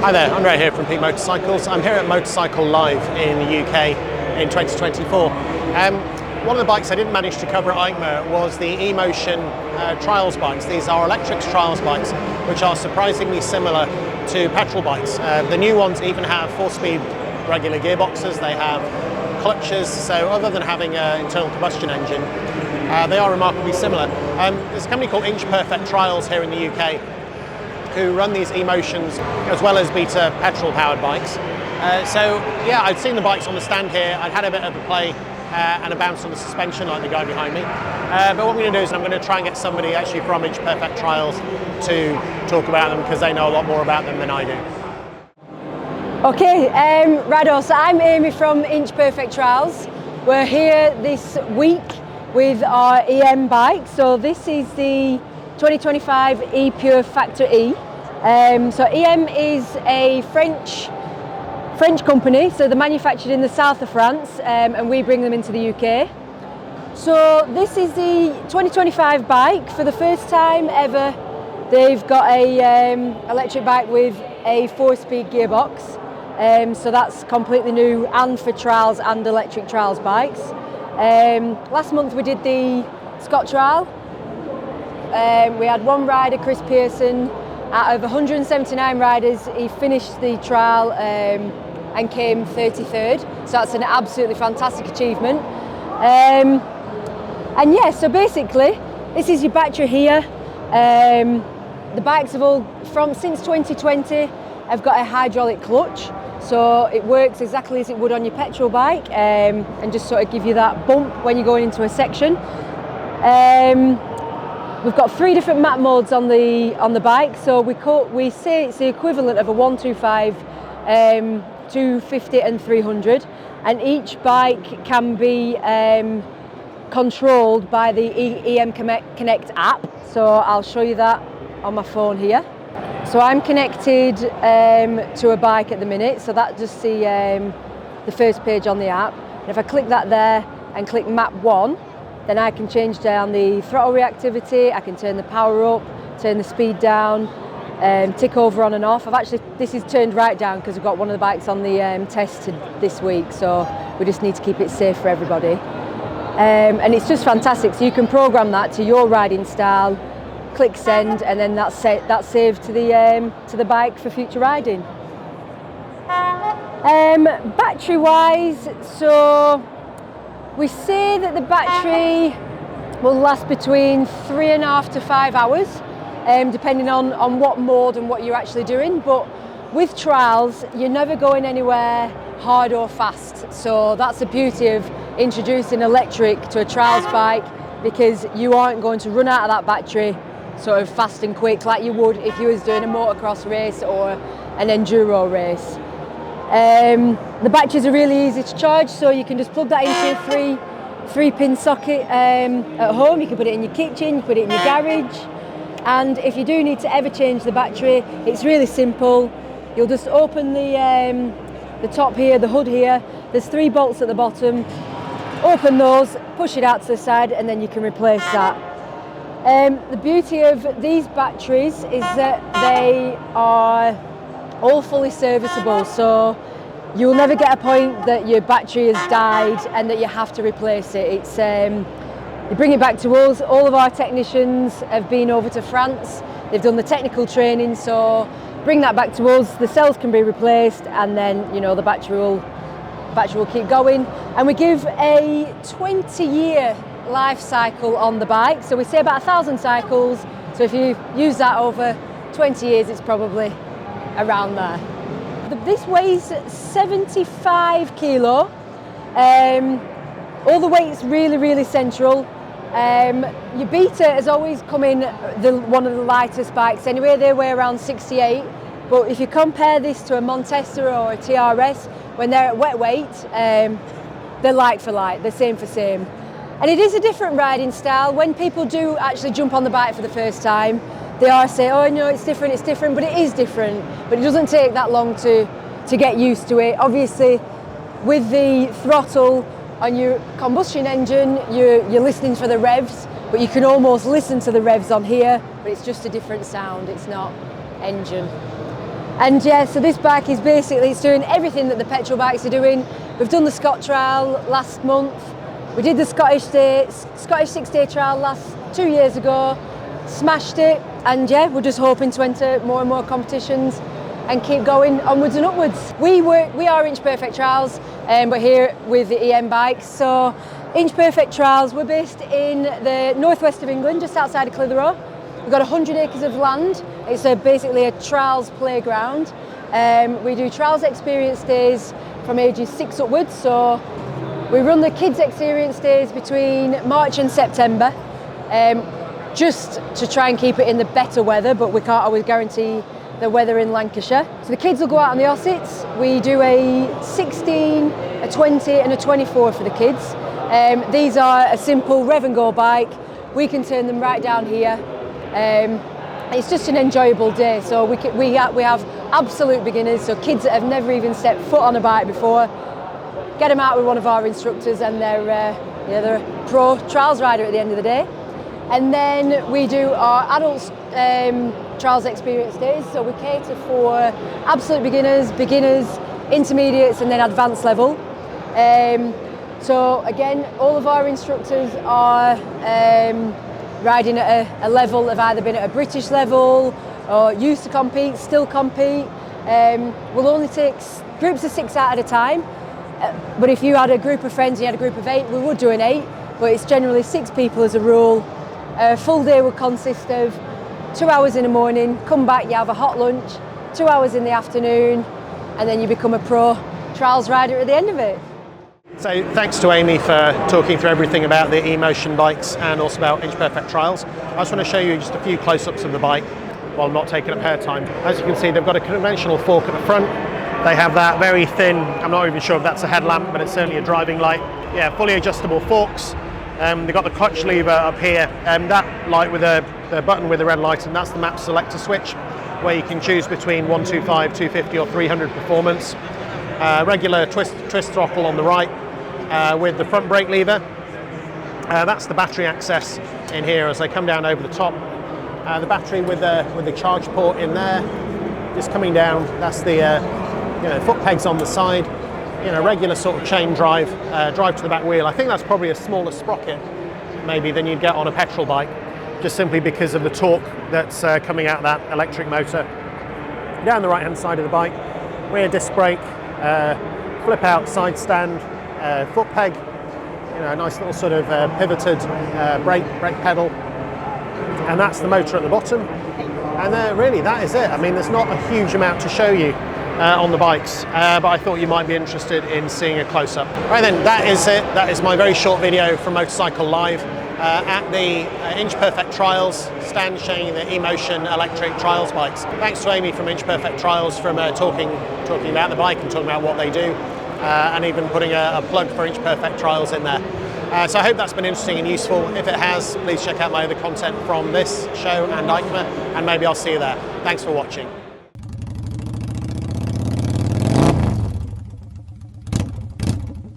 Hi there, Andre here from Peak Motorcycles. I'm here at Motorcycle Live in the UK in 2024. One of the bikes I didn't manage to cover at EICMA was the eMotion trials bikes. These are electrics trials bikes, which are surprisingly similar to petrol bikes. The new ones even have 4-speed regular gearboxes, they have clutches, so other than having an internal combustion engine, they are remarkably similar. There's a company called Inch Perfect Trials here in the UK who run these eMotions as well as beta petrol powered bikes. So yeah, I'd seen the bikes on the stand here, I'd had a bit of a play and a bounce on the suspension like the guy behind me. But what I'm going to do is I'm going to try and get somebody actually from Inch Perfect Trials to talk about them because they know a lot more about them than I do. Okay, Rado, so I'm Amy from Inch Perfect Trials. We're here this week with our EM bike. So this is the 2025 E-Pure Factor E. So EM is a French company, so they're manufactured in the south of France, and we bring them into the UK. So this is the 2025 bike. For the first time ever, they've got a electric bike with a 4-speed gearbox. So that's completely new, and for trials and electric trials bikes. Last month we did the Scott trial. We had one rider, Chris Pearson. Out of 179 riders, he finished the trial and came 33rd. So that's an absolutely fantastic achievement. And yeah, so basically, this is your battery here. The bikes have all, since 2020, have got a hydraulic clutch. So it works exactly as it would on your petrol bike, and just sort of give you that bump when you're going into a section. We've got 3 different map modes on the bike, so we say it's the equivalent of a 125, 250 and 300, and each bike can be controlled by the EM Connect app. So I'll show you that on my phone here. So I'm connected to a bike at the minute, so that's just the first page on the app. And if I click that there and click map 1, then I can change down the throttle reactivity, I can turn the power up, turn the speed down, tick over on and off. This is turned right down because we've got one of the bikes on the test this week, so we just need to keep it safe for everybody. And it's just fantastic, so you can program that to your riding style, click send, and then that's saved to the bike for future riding. Battery wise, so we say that the battery will last between 3.5 to 5 hours, depending on what mode and what you're actually doing. But with trials, you're never going anywhere hard or fast. So that's the beauty of introducing electric to a trials bike, because you aren't going to run out of that battery sort of fast and quick like you would if you was doing a motocross race or an enduro race. The batteries are really easy to charge, so you can just plug that into a 3-pin socket at home. You can put it in your kitchen, you put it in your garage, and if you do need to ever change the battery, it's really simple. You'll just open the top here, the hood here. There's 3 bolts at the bottom. Open those, push it out to the side, and then you can replace that. The beauty of these batteries is that they are all fully serviceable, so you'll never get a point that your battery has died and that you have to replace it. It's you bring it back to us. All of our technicians have been over to France, they've done the technical training, so bring that back to us, the cells can be replaced, and then the battery will keep going. And we give a 20-year life cycle on the bike, so we say about 1,000 cycles, so if you use that over 20 years, it's probably around there. This weighs 75 kilo. All the weight's really central. Your Beta has always come in one of the lightest bikes anyway. They weigh around 68, but if you compare this to a Montesa or a TRS, when they're at wet weight, they're like for like, they're same for same. And it is a different riding style. When people do actually jump on the bike for the first time, they are saying, oh no, it's different, but it is different. But it doesn't take that long to get used to it. Obviously, with the throttle on your combustion engine, you're listening for the revs, but you can almost listen to the revs on here, but it's just a different sound, it's not engine. And yeah, so this bike is basically, it's doing everything that the petrol bikes are doing. We've done the Scot trial last month. We did the Scottish 6-day trial 2 years ago, smashed it, and yeah, we're just hoping to enter more and more competitions and keep going onwards and upwards. We are Inch Perfect Trials, but here with the EM bikes. So Inch Perfect Trials, we're based in the northwest of England, just outside of Clitheroe. We've got 100 acres of land. It's basically a trials playground. We do trials experience days from ages 6 upwards. So we run the kids experience days between March and September, just to try and keep it in the better weather, but we can't always guarantee the weather in Lancashire. So the kids will go out on the Ossets. We do a 16, a 20 and a 24 for the kids. These are a simple rev and go bike. We can turn them right down here. It's just an enjoyable day. So we have absolute beginners, so kids that have never even stepped foot on a bike before. Get them out with one of our instructors, and they're a pro trials rider at the end of the day. And then we do our adults trials experience days. So we cater for absolute beginners, intermediates, and then advanced level. So again, all of our instructors are riding at a level, have either been at a British level or used to compete, still compete. We'll only take groups of 6 out at a time. But if you had a group of friends, you had a group of 8, we would do an 8, but it's generally 6 people as a rule. A full day would consist of 2 hours in the morning, come back, you have a hot lunch, 2 hours in the afternoon, and then you become a pro trials rider at the end of it. So thanks to Amy for talking through everything about the eMotion bikes and also about Inch Perfect Trials. I just want to show you just a few close-ups of the bike while not taking up hair time. As you can see, they've got a conventional fork at the front. They have that very thin, I'm not even sure if that's a headlamp, but it's certainly a driving light. Yeah, fully adjustable forks. They've got the clutch lever up here, that light with the button with the red light, and that's the map selector switch, where you can choose between 125, 250 or 300 performance. Regular twist throttle on the right with the front brake lever. That's the battery access in here as they come down over the top. The battery with the charge port in there, just coming down. That's the foot pegs on the side. Regular sort of chain drive to the back wheel. I think that's probably a smaller sprocket maybe than you'd get on a petrol bike, just simply because of the torque that's coming out of that electric motor. Down the right hand side of the bike, rear disc brake, flip out side stand, foot peg, a nice little sort of pivoted brake pedal, and that's the motor at the bottom. And really that is it. I mean, there's not a huge amount to show you on the bikes, but I thought you might be interested in seeing a close-up. Right then, that is it. That is my very short video from Motorcycle Live at the Inch Perfect Trials stand showing the eMotion electric trials bikes. Thanks to Amy from Inch Perfect Trials from talking about the bike and talking about what they do, and even putting a plug for Inch Perfect Trials in there. So I hope that's been interesting and useful. If it has, please check out my other content from this show and EICMA, and maybe I'll see you there. Thanks for watching.